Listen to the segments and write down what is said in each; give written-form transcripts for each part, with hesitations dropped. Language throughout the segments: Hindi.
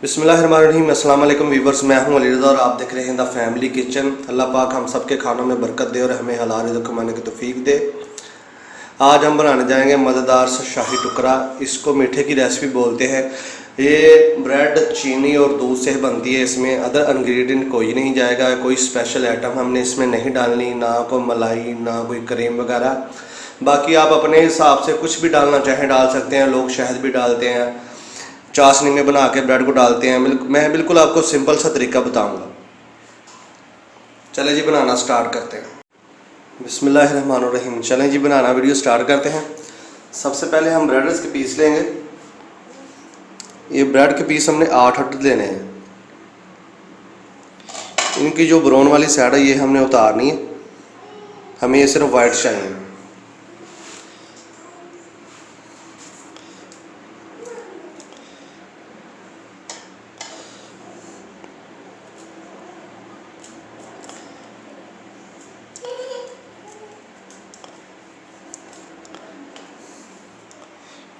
बिस्मिल्लाहिर्रहमानिर्रहीम। अस्सलाम वालेकुम वीवर्स, मैं हूं अली रज़ा और आप देख रहे हैं द फैमिली किचन। अल्लाह पाक हम सब के खानों में बरकत दे और हमें हलाल रिज़्क़ कमाने की तौफीक दे। आज हम बनाने जाएंगे मज़ेदार सा शाही टुकरा। इसको मीठे की रेसिपी बोलते हैं। ये ब्रेड, चीनी और दूध से बनती है। इसमें अदर इंग्रेडिएंट कोई नहीं जाएगा, कोई स्पेशल आइटम हमने इसमें नहीं डालनी, ना कोई मलाई, ना कोई क्रीम वगैरह। बाकी आप अपने हिसाब से कुछ भी डालना चाहें डाल सकते हैं। लोग शहद भी डालते हैं, चाशनी में बना के ब्रेड को डालते हैं। मैं बिल्कुल आपको सिंपल सा तरीका बताऊंगा। चलें जी, बनाना स्टार्ट करते हैं। बिस्मिल्लाहिर्रहमानिर्रहीम। चलें जी, बनाना वीडियो स्टार्ट करते हैं। सबसे पहले हम ब्रेड्स के पीस लेंगे। ये ब्रेड के पीस हमने 8 लेने हैं। इनकी जो ब्राउन वाली साइड है ये हमने उतारनी है। हमें ये सिर्फ वाइट चाहिए।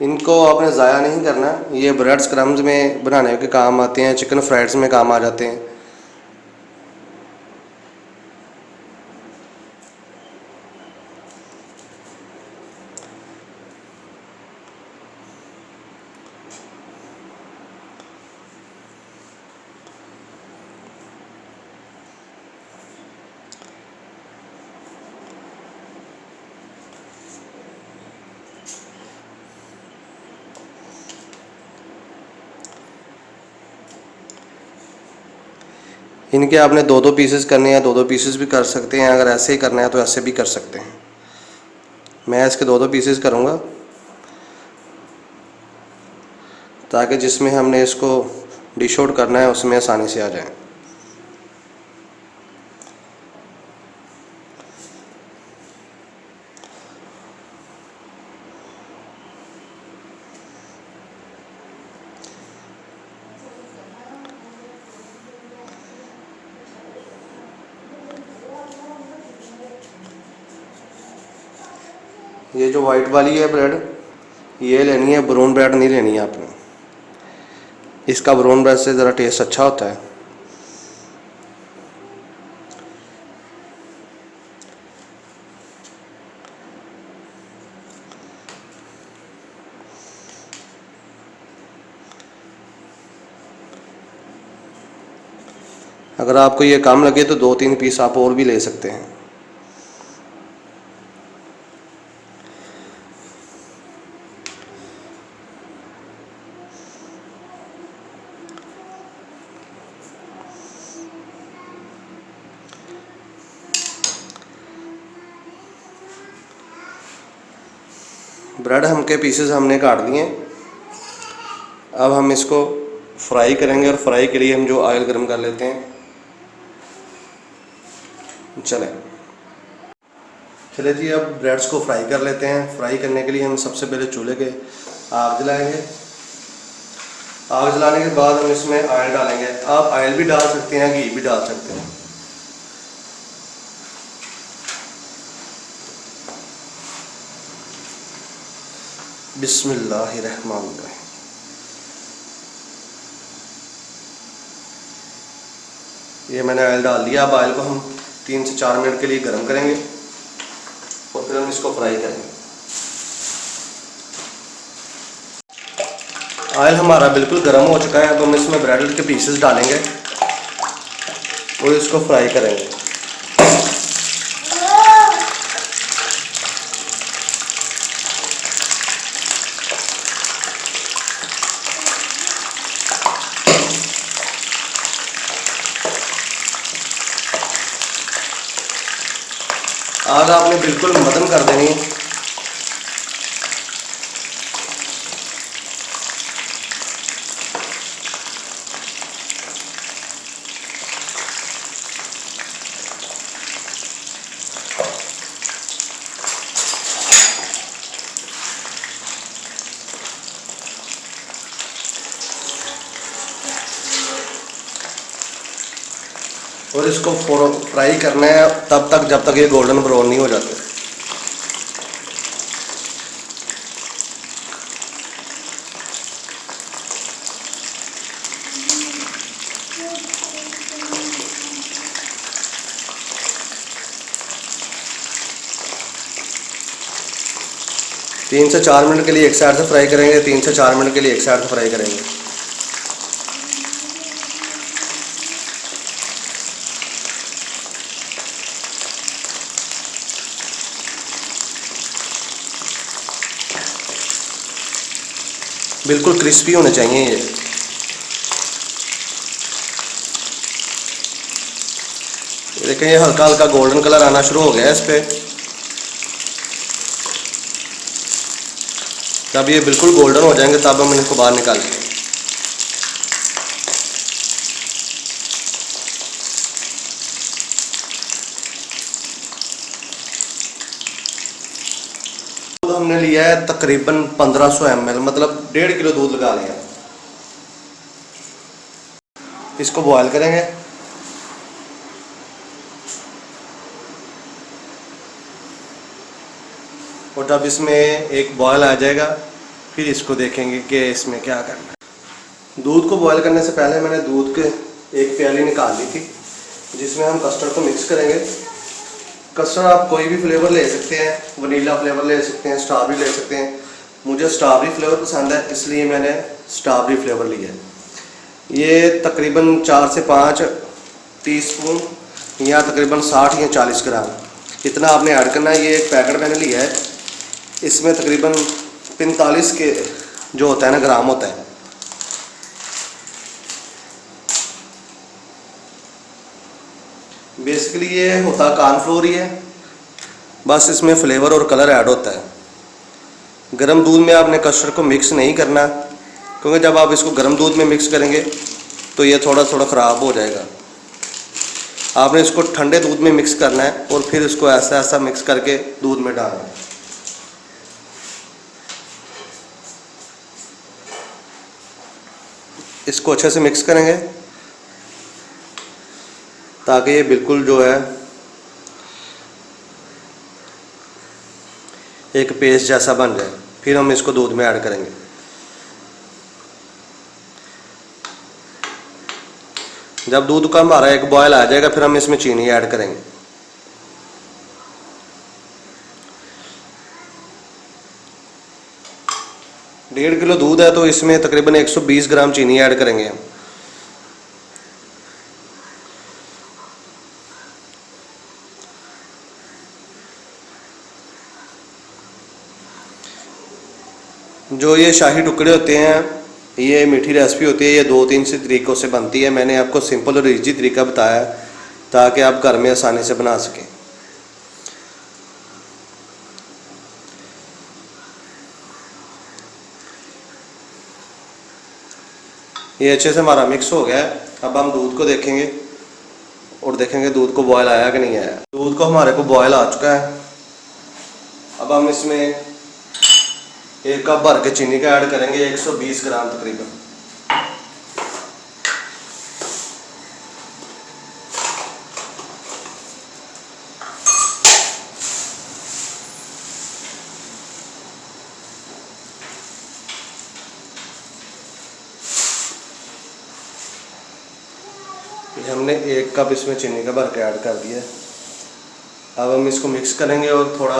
इनको आपने ज़ाया नहीं करना। ये ब्रेड्स क्रम्स में बनाने के काम आते हैं, चिकन फ्राइड्स में काम आ जाते हैं। इनके आपने दो दो पीसेस करने हैं, दो दो पीसेस भी कर सकते हैं। अगर ऐसे ही करना है तो ऐसे भी कर सकते हैं। मैं इसके दो दो पीसेस करूँगा ताकि जिसमें हमने इसको डिश आउट करना है उसमें आसानी से आ जाए। ये जो वाइट वाली है ब्रेड, ये लेनी है, ब्राउन ब्रेड नहीं लेनी है आपने। इसका ब्राउन ब्रेड से ज़रा टेस्ट अच्छा होता है। अगर आपको ये कम लगे तो 2-3 पीस आप और भी ले सकते हैं। ब्रेड हमके पीसेस हमने काट दिए। अब हम इसको फ्राई करेंगे और फ्राई के लिए हम जो ऑयल गर्म कर लेते हैं। चले जी, अब ब्रेड्स को फ्राई कर लेते हैं। फ्राई करने के लिए हम सबसे पहले चूल्हे के आग जलाएंगे। आग जलाने के बाद हम इसमें ऑयल डालेंगे। आप ऑयल भी डाल सकते हैं, घी भी डाल सकते हैं। बिस्मिल्लाहिर्रहमानिर्रहीम। ये मैंने ऑयल डाल दिया। अब ऑयल को हम 3 से 4 मिनट के लिए गर्म करेंगे और फिर हम इसको फ्राई करेंगे। ऑयल हमारा बिल्कुल गर्म हो चुका है। अब हम इसमें ब्रेड के पीसेस डालेंगे और इसको फ्राई करेंगे। आग आपने बिल्कुल मध्यम कर देनी है। और इसको फ्राई करना है तब तक जब तक ये गोल्डन ब्राउन नहीं हो जाते। तीन से 4 मिनट के लिए एक साइड से फ्राई करेंगे, 3 से 4 मिनट के लिए एक साइड से फ्राई करेंगे। बिल्कुल क्रिस्पी होने चाहिए ये। देखें ये हल्का हल्का गोल्डन कलर आना शुरू हो गया है इस पे। जब ये बिल्कुल गोल्डन हो जाएंगे तब हम इनको बाहर निकालेंगे। दूध हमने लिया है तकरीबन 1500 ml, मतलब 1.5 किलो दूध लगा लिया। इसको बॉयल करेंगे। और जब इसमें एक बॉयल आ जाएगा फिर इसको देखेंगे कि इसमें क्या करना है। दूध को बॉयल करने से पहले मैंने दूध के एक प्याली निकाल ली थी, जिसमें हम कस्टर्ड को मिक्स करेंगे। कस्टर्ड आप कोई भी फ्लेवर ले सकते हैं, वनीला फ्लेवर ले सकते हैं, स्ट्रॉबेरी ले सकते हैं। मुझे स्ट्रॉबेरी फ्लेवर पसंद है, इसलिए मैंने स्ट्रॉबेरी फ्लेवर लिया है। ये तकरीबन 4 से 5 टीस्पून या तकरीबन 60 या 40 ग्राम इतना आपने ऐड करना है। ये एक पैकेट मैंने लिया है, इसमें तकरीबन 45 के जो होता है ना ग्राम होता है। बेसिकली ये होता कॉर्नफ्लोर ही है, बस इसमें फ्लेवर और कलर ऐड होता है। गर्म दूध में आपने कस्टर्ड को मिक्स नहीं करना, क्योंकि जब आप इसको गर्म दूध में मिक्स करेंगे तो ये थोड़ा थोड़ा ख़राब हो जाएगा। आपने इसको ठंडे दूध में मिक्स करना है और फिर इसको ऐसा ऐसा मिक्स करके दूध में डालना है। इसको अच्छे से मिक्स करेंगे ताकि ये बिल्कुल जो है एक पेस्ट जैसा बन जाए। फिर हम इसको दूध में ऐड करेंगे। जब दूध का हमारा एक बॉयल आ जाएगा फिर हम इसमें चीनी ऐड करेंगे। डेढ़ किलो दूध है तो इसमें तकरीबन 120 ग्राम चीनी ऐड करेंगे हम। जो ये शाही टुकड़े होते हैं, ये मीठी रेसिपी होती है, ये 2-3 से तरीक़ों से बनती है। मैंने आपको सिंपल और इजी तरीका बताया ताकि आप घर में आसानी से बना सकें। ये अच्छे से हमारा मिक्स हो गया है। अब हम दूध को देखेंगे और देखेंगे दूध को बॉयल आया कि नहीं आया। दूध को हमारे को बॉयल आ चुका है। अब हम इसमें 1 कप भर के चीनी का ऐड करेंगे, 120 ग्राम तकरीबन। ये हमने 1 कप इसमें चीनी का भर के ऐड कर दिया है। अब हम इसको मिक्स करेंगे और थोड़ा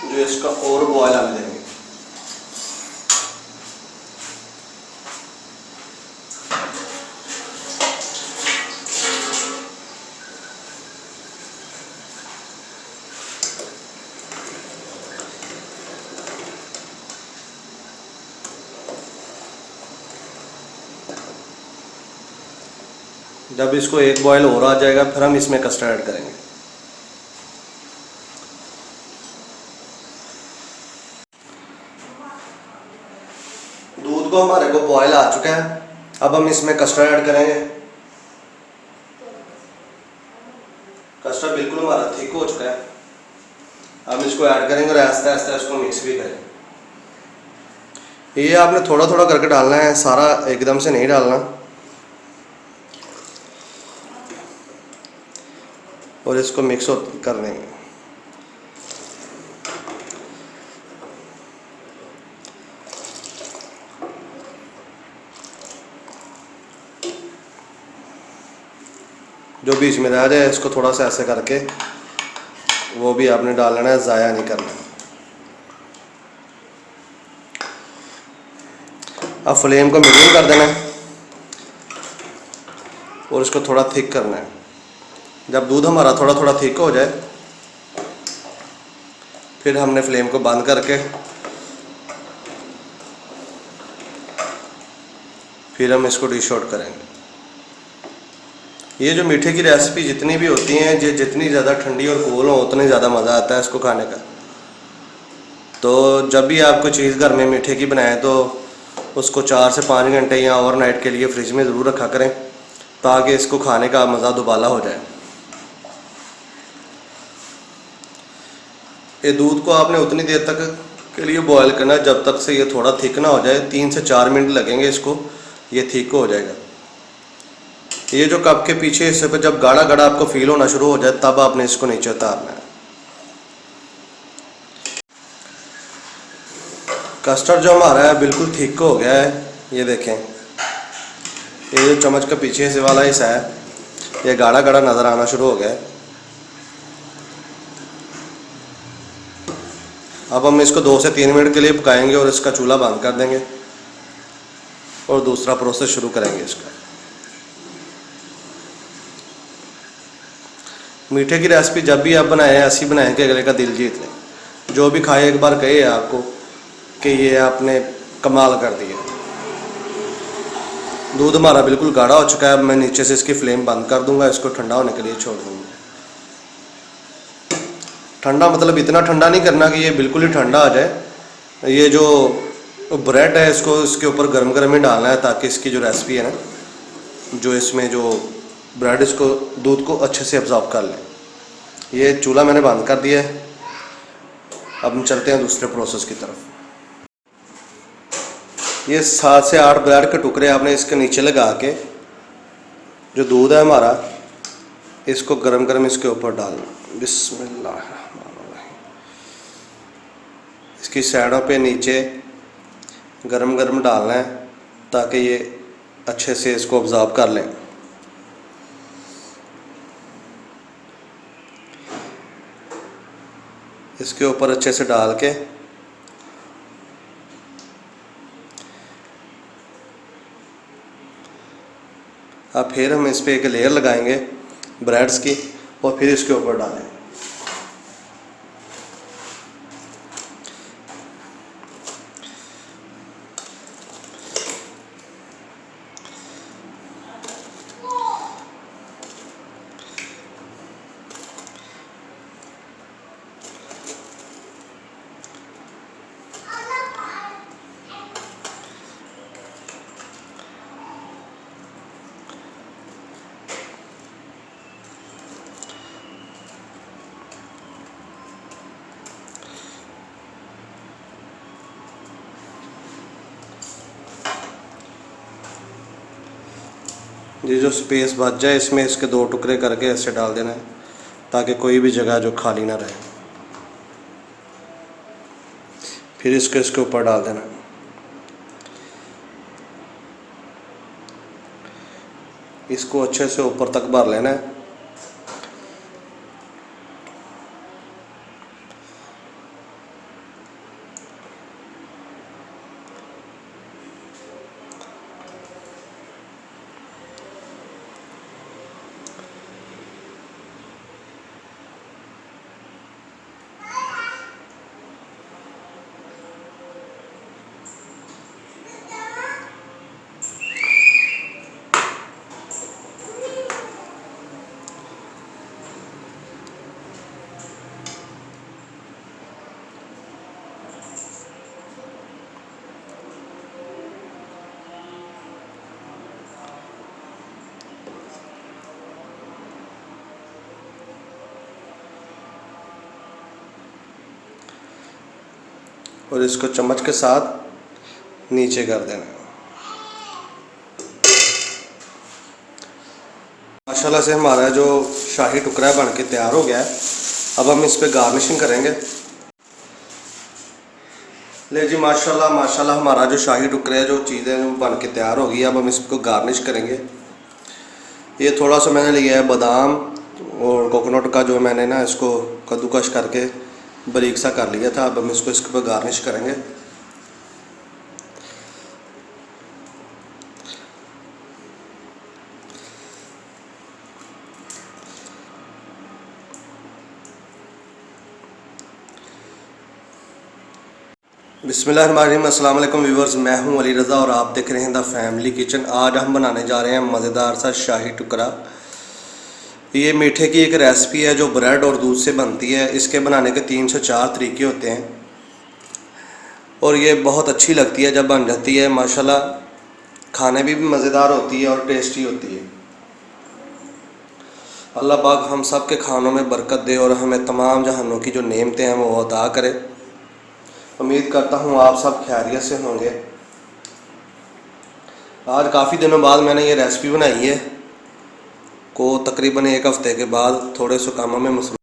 जो इसका और बॉयल आने देंगे। जब इसको एक बॉयल और आ जाएगा फिर हम इसमें कस्टर्ड ऐड करेंगे। दूध को हमारे को बॉयल आ चुका है। अब हम इसमें कस्टर्ड ऐड करेंगे। कस्टर्ड बिल्कुल हमारा थिक हो चुका है। अब इसको ऐड करेंगे और आहिस्ता आहिस्ता इसको मिक्स भी करेंगे। ये आपने थोड़ा थोड़ा करके डालना है, सारा एकदम से नहीं डालना। और इसको मिक्स कर देंगे। जो बीच में रह जाए इसको थोड़ा सा ऐसे करके वो भी आपने डाल लेना है, ज़ाया नहीं करना। अब फ्लेम को मीडियम कर देना है और इसको थोड़ा थिक करना है। जब दूध हमारा थोड़ा थोड़ा थिक हो जाए फिर हमने फ्लेम को बंद करके फिर हम इसको डिश आउट करेंगे। ये जो मीठे की रेसिपी जितनी भी होती हैं, ये जितनी ज़्यादा ठंडी और कूल हो उतनी ज़्यादा मज़ा आता है इसको खाने का। तो जब भी आप कोई चीज़ घर में मीठे की बनाएं तो उसको 4 से 5 घंटे या ओवरनाइट के लिए फ्रिज में ज़रूर रखा करें ताकि इसको खाने का मज़ा दुबाला हो जाए। ये दूध को आपने उतनी देर तक के लिए बॉयल करना है जब तक से ये थोड़ा थिक ना हो जाए। 3 से 4 मिनट लगेंगे इसको, ये थिक हो जाएगा। ये जो कप के पीछे हिस्से पे जब गाढ़ा गाढ़ा आपको फील होना शुरू हो जाए तब आपने इसको नीचे उतारना है। कस्टर्ड जो हमारा है बिल्कुल थिक हो गया है। ये देखें, ये जो चम्मच का पीछे से वाला हिस्सा है ये गाढ़ा गाढ़ा नज़र आना शुरू हो गया है। अब हम इसको 2 से 3 मिनट के लिए पकाएंगे और इसका चूल्हा बंद कर देंगे और दूसरा प्रोसेस शुरू करेंगे इसका। मीठे की रेसिपी जब भी आप बनाएं ऐसी बनाएं कि अगले का दिल जीत लें। जो भी खाए एक बार कहे आपको कि ये आपने कमाल कर दिया। दूध हमारा बिल्कुल गाढ़ा हो चुका है। अब मैं नीचे से इसकी फ्लेम बंद कर दूंगा, इसको ठंडा होने के लिए छोड़ दूंगा। ठंडा मतलब इतना ठंडा नहीं करना कि ये बिल्कुल ही ठंडा आ जाए। ये जो ब्रेड है इसको इसके ऊपर गर्म गर्म ही डालना है ताकि इसकी जो रेसिपी है ना, जो इसमें जो ब्रेड इसको दूध को अच्छे से अब्जॉर्ब कर लें। ये चूल्हा मैंने बंद कर दिया है। अब हम चलते हैं दूसरे प्रोसेस की तरफ। ये 7 से 8 ब्रेड के टुकड़े आपने इसके नीचे लगा के जो दूध है हमारा इसको गरम गरम इसके ऊपर डालना। बिस्मिल्लाह। इसकी साइडों पे नीचे गरम गरम डालना है ताकि ये अच्छे से इसको अब्जॉर्ब कर लें। इसके ऊपर अच्छे से डाल के अब फिर हम इस पे एक लेयर लगाएंगे ब्रेड्स की और फिर इसके ऊपर डालें। ये जो स्पेस बच जाए इसमें इसके 2 टुकड़े करके ऐसे डाल देना है ताकि कोई भी जगह जो खाली ना रहे। फिर इसको इसके ऊपर डाल देना। इसको अच्छे से ऊपर तक भर लेना है। और इसको चम्मच के साथ नीचे कर देना। माशाल्लाह से हमारा जो शाही टुकड़ा बन के तैयार हो गया है। अब हम इस पे गार्निशिंग करेंगे। ले जी माशाल्लाह माशाल्लाह हमारा जो शाही टुकड़ा है जो चीज़ें बन के तैयार हो गई। अब हम इसको गार्निश करेंगे। ये थोड़ा सा मैंने लिया है बादाम और कोकोनट का, जो मैंने ना इसको कद्दूकश करके बारीक सा कर लिया था। अब हम इसको इसके ऊपर गार्निश करेंगे। बिस्मिल्लाहिर्रहमानिर्रहीम। अस्सलाम वालेकुम व्यूवर्स, मैं हूं अली रज़ा और आप देख रहे हैं द फैमिली किचन। आज हम बनाने जा रहे हैं मज़ेदार सा शाही टुकड़ा। ये मीठे की एक रेसिपी है जो ब्रेड और दूध से बनती है। इसके बनाने के 3 से 4 तरीके होते हैं और ये बहुत अच्छी लगती है जब बन जाती है। माशाल्लाह खाने में भी मज़ेदार होती है और टेस्टी होती है। अल्लाह पाक हम सब के खानों में बरकत दे और हमें तमाम जहानों की जो नेमतें हैं वो अता करे। उम्मीद करता हूँ आप सब खैरियत से होंगे। आज काफ़ी दिनों बाद मैंने ये रेसिपी बनाई है, को तकरीबन 1 हफ़्ते के बाद। थोड़े से कामों में मसरूफ़